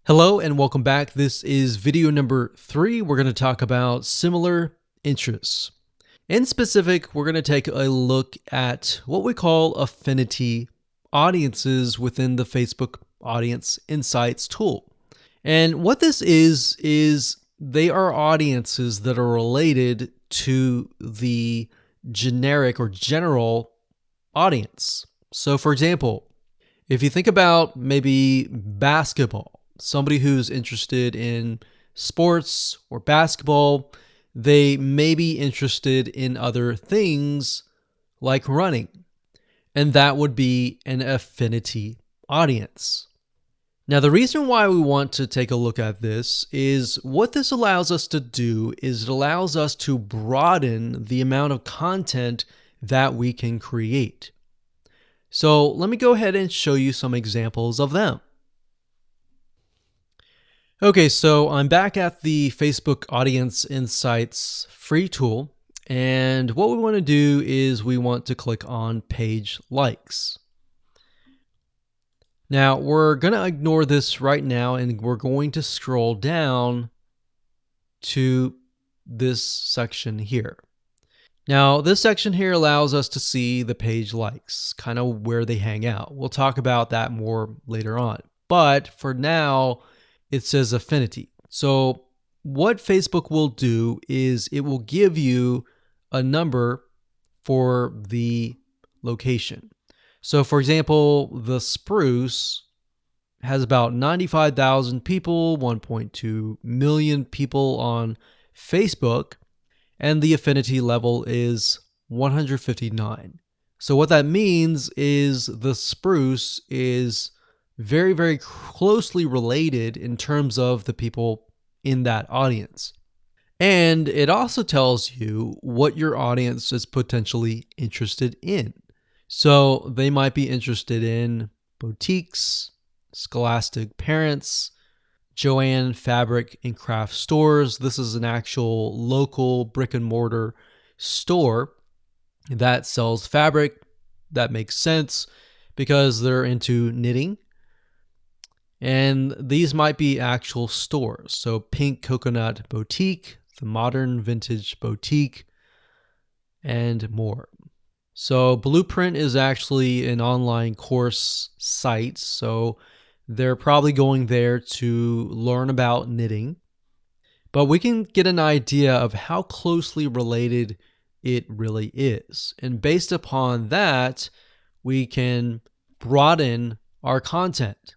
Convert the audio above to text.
Hello and welcome back. This is video number 3. We're going to talk about similar interests. In specific, we're going to take a look at what we call affinity audiences within the Facebook Audience Insights tool. And what this is they are audiences that are related to the generic or general audience. So for example, if you think about maybe basketball, somebody who's interested in sports or basketball, they may be interested in other things like running, and that would be an affinity audience. Now, the reason why we want to take a look at this is what this allows us to do is it allows us to broaden the amount of content that we can create. So let me go ahead and show you some examples of them. Okay, so I'm back at the Facebook Audience Insights free tool, and what we want to do is we want to click on Page Likes. Now, we're going to ignore this right now, and we're going to scroll down to this section here. Now, this section here allows us to see the page likes, kind of where they hang out. We'll talk about that more later on. But for now, it says affinity. So what Facebook will do is it will give you a number for the location. So for example, the Spruce has about 95,000 people, 1.2 million people on Facebook, and the affinity level is 159. So what that means is the Spruce is very, very closely related in terms of the people in that audience. And it also tells you what your audience is potentially interested in. So they might be interested in boutiques, Scholastic Parents, Joann Fabric and Craft Stores. This is an actual local brick and mortar store that sells fabric. That makes sense because they're into knitting. And these might be actual stores. So Pink Coconut Boutique, the Modern Vintage Boutique, and more. So Blueprint is actually an online course site. So they're probably going there to learn about knitting. But we can get an idea of how closely related it really is. And based upon that, we can broaden our content.